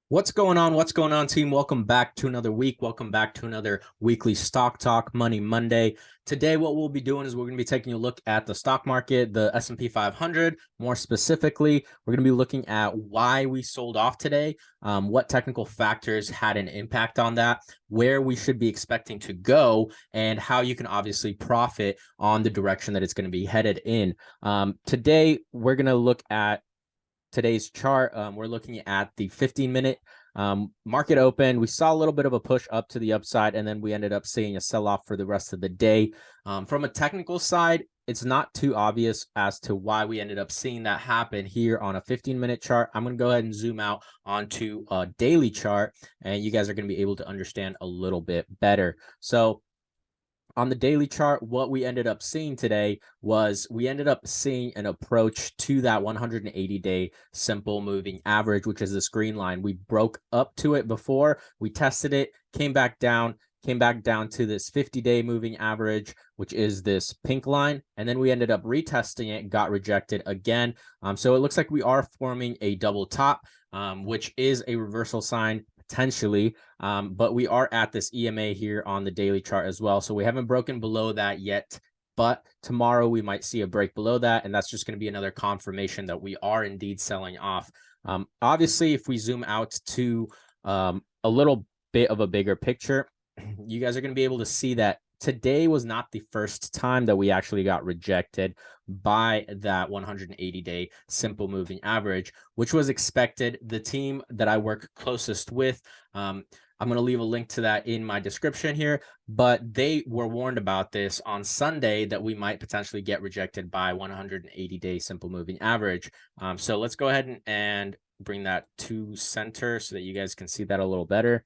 What's going on? What's going on, team? Welcome back to another week. Welcome back to another weekly Stock Talk Money Monday. Today, what we'll be doing is we're going to be taking a look at the stock market, the S&P 500. More specifically, we're going to be looking at why we sold off today, what technical factors had an impact on that, where we should be expecting to go, and how you can obviously profit on the direction that it's going to be headed in. Today, we're going to look at today's chart. We're looking at the 15-minute market open. We saw a little bit of a push up to the upside, and then we ended up seeing a sell-off for the rest of the day. From a technical side, it's not too obvious as to why we ended up seeing that happen here on a 15-minute chart. I'm going to go ahead and zoom out onto a daily chart, and you guys are going to be able to understand a little bit better. So on the daily chart, what we ended up seeing today was we ended up seeing an approach to that 180-day simple moving average, which is this green line. We broke up to it before, we tested it, came back down to this 50-day moving average, which is this pink line, and then we ended up retesting it, got rejected again. So it looks like we are forming a double top, which is a reversal sign potentially, but we are at this EMA here on the daily chart as well. So we haven't broken below that yet, but tomorrow we might see a break below that, and that's just going to be another confirmation that we are indeed selling off. Obviously, if we zoom out to a little bit of a bigger picture, you guys are going to be able to see that today was not the first time that we actually got rejected by that 180-day simple moving average, which was expected. The team that I work closest with, I'm going to leave a link to that in my description here, but they were warned about this on Sunday that we might potentially get rejected by 180-day simple moving average. So let's go ahead and bring that to center so that you guys can see that a little better.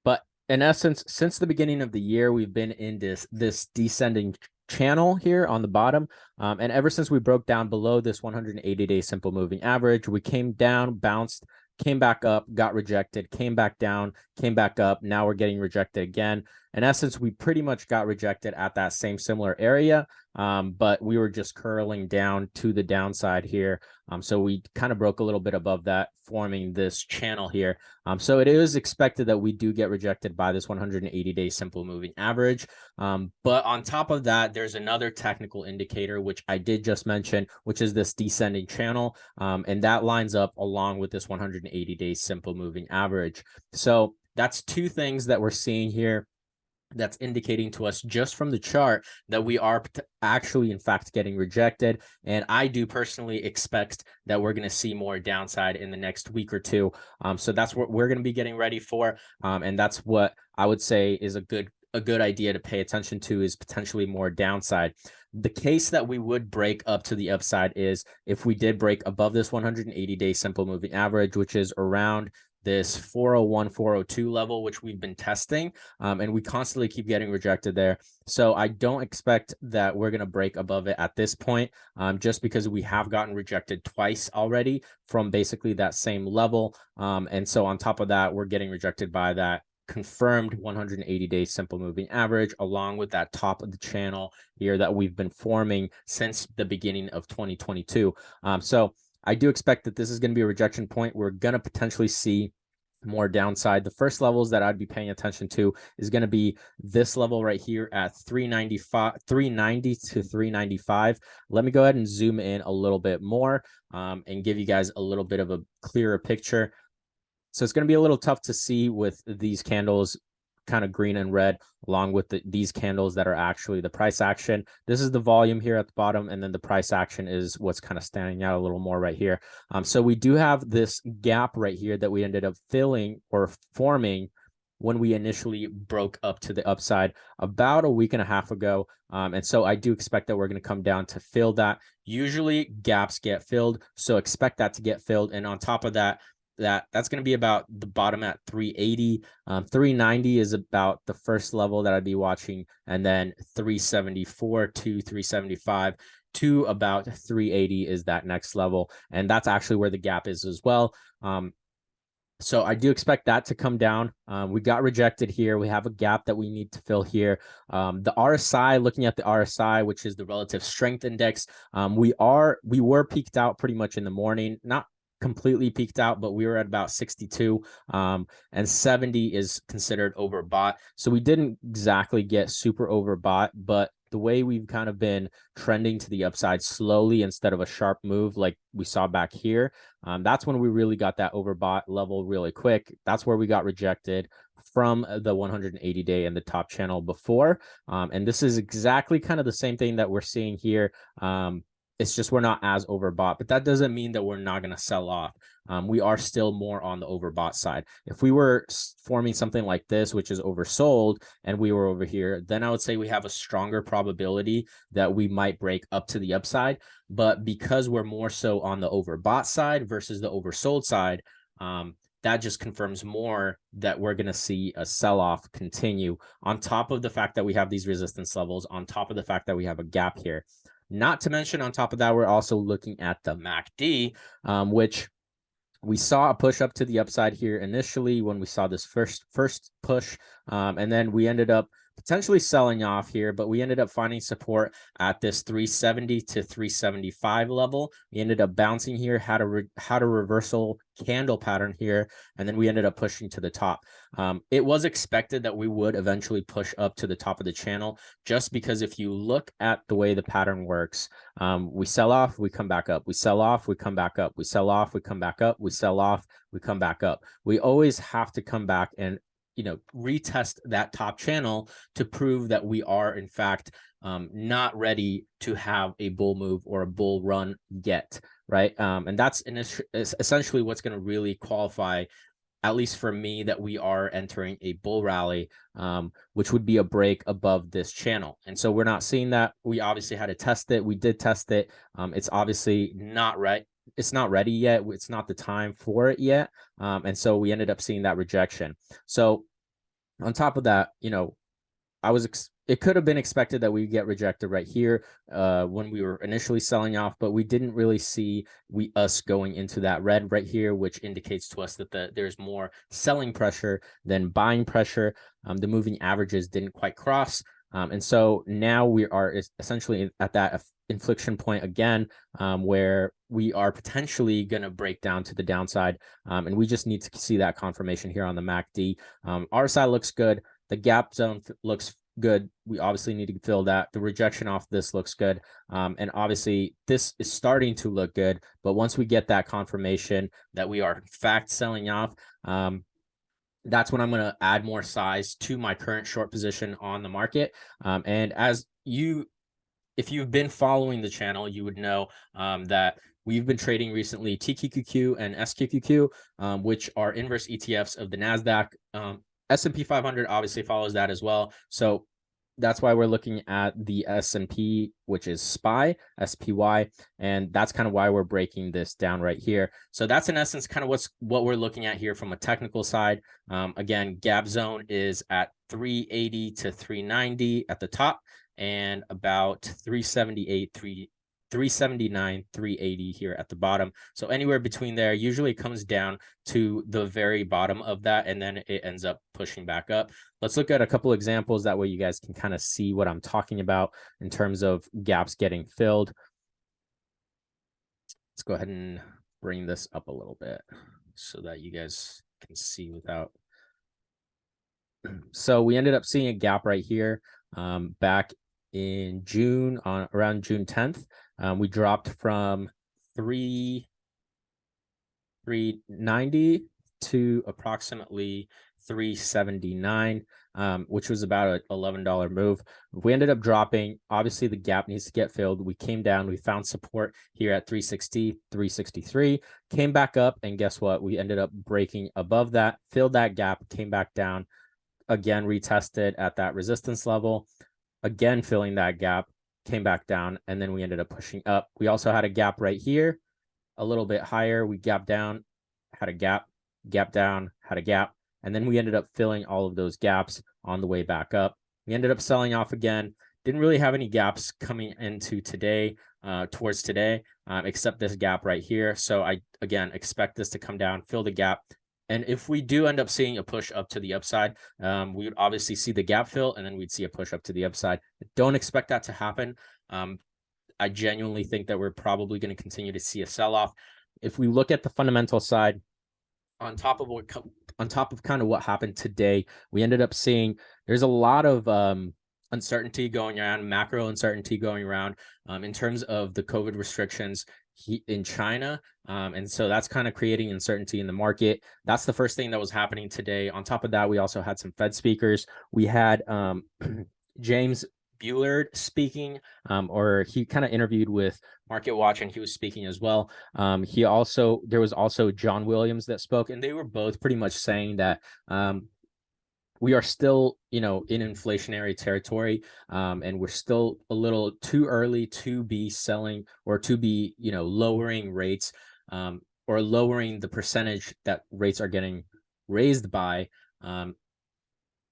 But in essence, since the beginning of the year, we've been in this descending channel here on the bottom. And ever since we broke down below this 180-day simple moving average, we came down, bounced, came back up, got rejected, came back down, came back up. Now we're getting rejected again. In essence, we pretty much got rejected at that same similar area, but we were just curling down to the downside here. So we kind of broke a little bit above that, forming this channel here. So it is expected that we do get rejected by this 180-day simple moving average. But on top of that, there's another technical indicator, which I did just mention, which is this descending channel. And that lines up along with this 180-day simple moving average. So that's two things that we're seeing here that's indicating to us just from the chart that we are actually, in fact, getting rejected. And I do personally expect that we're going to see more downside in the next week or two. So that's what we're going to be getting ready for. And that's what I would say is a good idea to pay attention to, is potentially more downside. The case that we would break up to the upside is if we did break above this 180-day simple moving average, which is around this 401, 402 level, which we've been testing, and we constantly keep getting rejected there. So I don't expect that we're going to break above it at this point, just because we have gotten rejected twice already from basically that same level. And so on top of that, we're getting rejected by that confirmed 180-day simple moving average, along with that top of the channel here that we've been forming since the beginning of 2022. So I do expect that this is going to be a rejection point. We're going to potentially see more downside. The first levels that I'd be paying attention to is going to be this level right here at 390 to 395. Let me go ahead and zoom in a little bit more and give you guys a little bit of a clearer picture. So it's going to be a little tough to see with these candles kind of green and red, along with these candles that are actually the price action. This is the volume here at the bottom, and then the price action is what's kind of standing out a little more right here. So we do have this gap right here that we ended up filling or forming when we initially broke up to the upside about a week and a half ago. And so I do expect that we're going to come down to fill that. Usually gaps get filled, so expect that to get filled. And on top of that, that's going to be about the bottom at 380. 390 is about the first level that I'd be watching, and then 374 to 375 to about 380 is that next level, and that's actually where the gap is as well. So I do expect that to come down. We got rejected here. We have a gap that we need to fill here. The RSI, looking at the RSI, which is the relative strength index, we were peaked out pretty much in the morning, not completely peaked out, but we were at about 62, and 70 is considered overbought. So we didn't exactly get super overbought, but the way we've kind of been trending to the upside slowly instead of a sharp move like we saw back here, that's when we really got that overbought level really quick. That's where we got rejected from the 180-day and the top channel before. And this is exactly kind of the same thing that we're seeing here. It's just we're not as overbought, but that doesn't mean that we're not going to sell off. We are still more on the overbought side. If we were forming something like this, which is oversold, and we were over here, then I would say we have a stronger probability that we might break up to the upside. But because we're more so on the overbought side versus the oversold side, that just confirms more that we're going to see a sell-off continue, on top of the fact that we have these resistance levels, on top of the fact that we have a gap here. Not to mention, on top of that, we're also looking at the MACD, which we saw a push up to the upside here initially when we saw this first push, and then we ended up potentially selling off here, but we ended up finding support at this 370 to 375 level. We ended up bouncing here, had a reversal candle pattern here, and then we ended up pushing to the top. It was expected that we would eventually push up to the top of the channel, just because if you look at the way the pattern works, we sell off, we come back up, we sell off, we come back up, we sell off, we come back up, we sell off, we come back up. We always have to come back and retest that top channel to prove that we are in fact not ready to have a bull move or a bull run yet, right? And that's essentially what's going to really qualify, at least for me, that we are entering a bull rally, which would be a break above this channel. And so we're not seeing that. We obviously had to test it. We did test it. It's obviously not right. It's not ready yet. It's not the time for it yet. And so we ended up seeing that rejection. So on top of that, it could have been expected that we get rejected right here when we were initially selling off, but we didn't really see us going into that red right here, which indicates to us that there's more selling pressure than buying pressure. The moving averages didn't quite cross. And so now we are essentially at that inflection point again, where we are potentially going to break down to the downside. And we just need to see that confirmation here on the MACD. RSI looks good. The gap zone looks good. We obviously need to fill that. The rejection off this looks good. And obviously this is starting to look good. But once we get that confirmation that we are in fact selling off, that's when I'm going to add more size to my current short position on the market. And if you've been following the channel, you would know that we've been trading recently TQQQ and SQQQ, which are inverse ETFs of the NASDAQ. S&P 500 obviously follows that as well. So that's why we're looking at the S&P, which is SPY, SPY, and that's kind of why we're breaking this down right here. So that's in essence kind of what we're looking at here from a technical side. Again, gap zone is at 380 to 390 at the top, and about 378, 379, 380 here at the bottom. So anywhere between there, usually it comes down to the very bottom of that, and then it ends up pushing back up. Let's look at a couple examples. That way you guys can kind of see what I'm talking about in terms of gaps getting filled. Let's go ahead and bring this up a little bit so that you guys can see without. So we ended up seeing a gap right here back in June, around June 10th. We dropped from 390 to approximately 379, which was about an $11 move. We ended up dropping. Obviously, the gap needs to get filled. We came down. We found support here at 360, 363, came back up, and guess what? We ended up breaking above that, filled that gap, came back down, again, retested at that resistance level, again, filling that gap, came back down, and then we ended up pushing up. We also had a gap right here, a little bit higher. We gapped down, had a gap, gap down, had a gap, and then we ended up filling all of those gaps on the way back up. We ended up selling off again. Didn't really have any gaps coming into today, towards today, except this gap right here. So I, again, expect this to come down, fill the gap. And if we do end up seeing a push up to the upside, we would obviously see the gap fill, and then we'd see a push up to the upside. Don't expect that to happen. I genuinely think that we're probably going to continue to see a sell-off. if we look at the fundamental side, on top of kind of what happened today, we ended up seeing there's a lot of uncertainty going around, macro uncertainty going around in terms of the COVID restrictions in China. And so that's kind of creating uncertainty in the market. That's the first thing that was happening today. On top of that, we also had some Fed speakers. We had James Bullard speaking, or he kind of interviewed with Market Watch, and he was speaking as well. There was also John Williams that spoke, and they were both pretty much saying that we are still, in inflationary territory, and we're still a little too early to be selling or to be, lowering rates, or lowering the percentage that rates are getting raised by,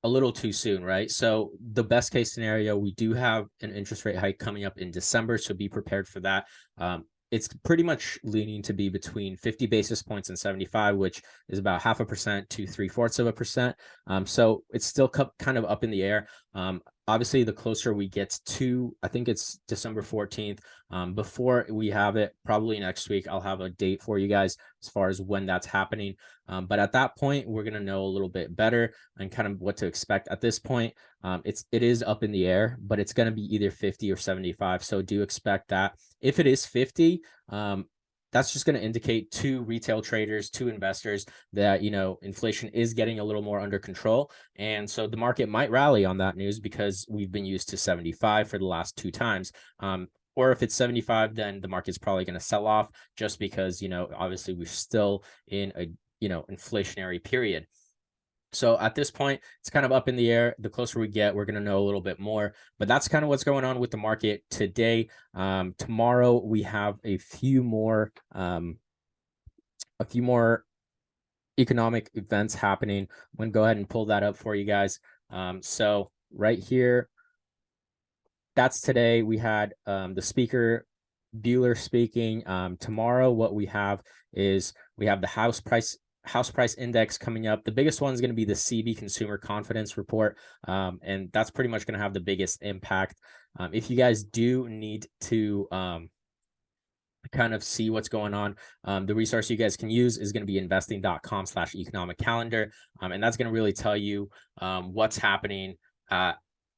a little too soon, right? So the best case scenario, we do have an interest rate hike coming up in December, so be prepared for that. It's pretty much leaning to be between 50 basis points and 75, which is about 0.5% to 0.75%. So it's still kind of up in the air. Obviously, the closer we get to, I think it's December 14th, before we have it, probably next week, I'll have a date for you guys as far as when that's happening. But at that point, we're going to know a little bit better and kind of what to expect. At this point, it is up in the air, but it's going to be either 50 or 75. So do expect that. If it is 50, that's just going to indicate to retail traders, to investors that, inflation is getting a little more under control. And so the market might rally on that news because we've been used to 75 for the last 2 times. Or if it's 75, then the market's probably going to sell off just because, obviously we're still in a, inflationary period. So at this point, it's kind of up in the air. The closer we get, we're going to know a little bit more. But that's kind of what's going on with the market today. Tomorrow, we have a few more economic events happening. I'm going to go ahead and pull that up for you guys. So right here, that's today. We had the speaker Bueller speaking. Tomorrow, what we have is we have the house price index coming up. The biggest one is going to be the CB consumer confidence report. And that's pretty much going to have the biggest impact. If you guys do need to kind of see what's going on, the resource you guys can use is going to be investing.com/economic calendar. And that's going to really tell you what's happening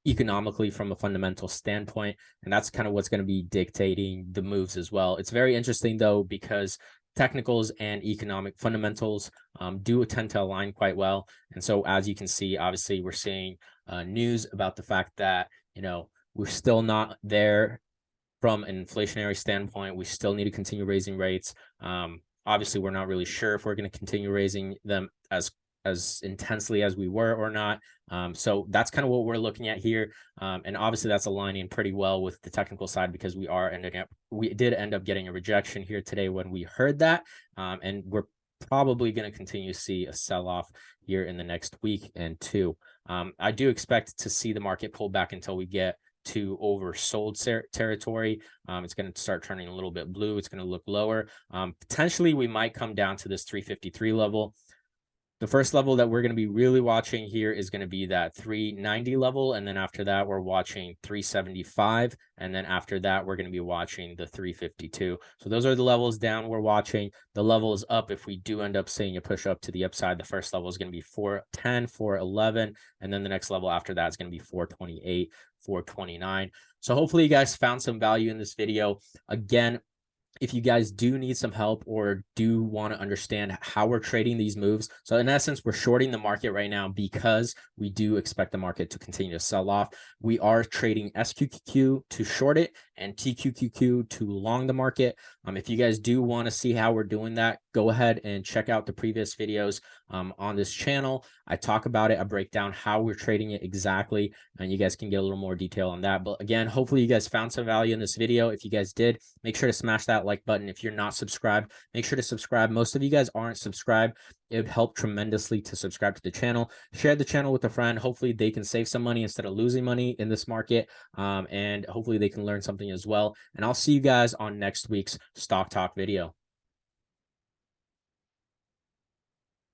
economically from a fundamental standpoint. And that's kind of what's going to be dictating the moves as well. It's very interesting though, because technicals and economic fundamentals do tend to align quite well. And so as you can see, obviously we're seeing news about the fact that, we're still not there from an inflationary standpoint. We still need to continue raising rates. Obviously, we're not really sure if we're going to continue raising them as intensely as we were or not. So that's kind of what we're looking at here. And obviously that's aligning pretty well with the technical side because we did end up getting a rejection here today when we heard that. And we're probably going to continue to see a sell-off here in the next week and 2. I do expect to see the market pull back until we get to oversold territory. It's going to start turning a little bit blue. It's going to look lower. Potentially we might come down to this 353 level. The first level that we're going to be really watching here is going to be that 390 level. And then after that, we're watching 375. And then after that, we're going to be watching the 352. So those are the levels down we're watching. The level is up. If we do end up seeing a push up to the upside, the first level is going to be 410, 411. And then the next level after that is going to be 428, 429. So hopefully you guys found some value in this video. Again, if you guys do need some help or do want to understand how we're trading these moves. So in essence, we're shorting the market right now because we do expect the market to continue to sell off. We are trading SQQQ to short it and TQQQ to long the market. If you guys do want to see how we're doing that, go ahead and check out the previous videos on this channel. I talk about it. I break down how we're trading it exactly, and you guys can get a little more detail on that. But again, hopefully you guys found some value in this video. If you guys did, make sure to smash that like button. If you're not subscribed, make sure to subscribe. Most of you guys aren't subscribed. It would help tremendously to subscribe to the channel. Share the channel with a friend. Hopefully they can save some money instead of losing money in this market. And hopefully they can learn something as well. And I'll see you guys on next week's Stock Talk video.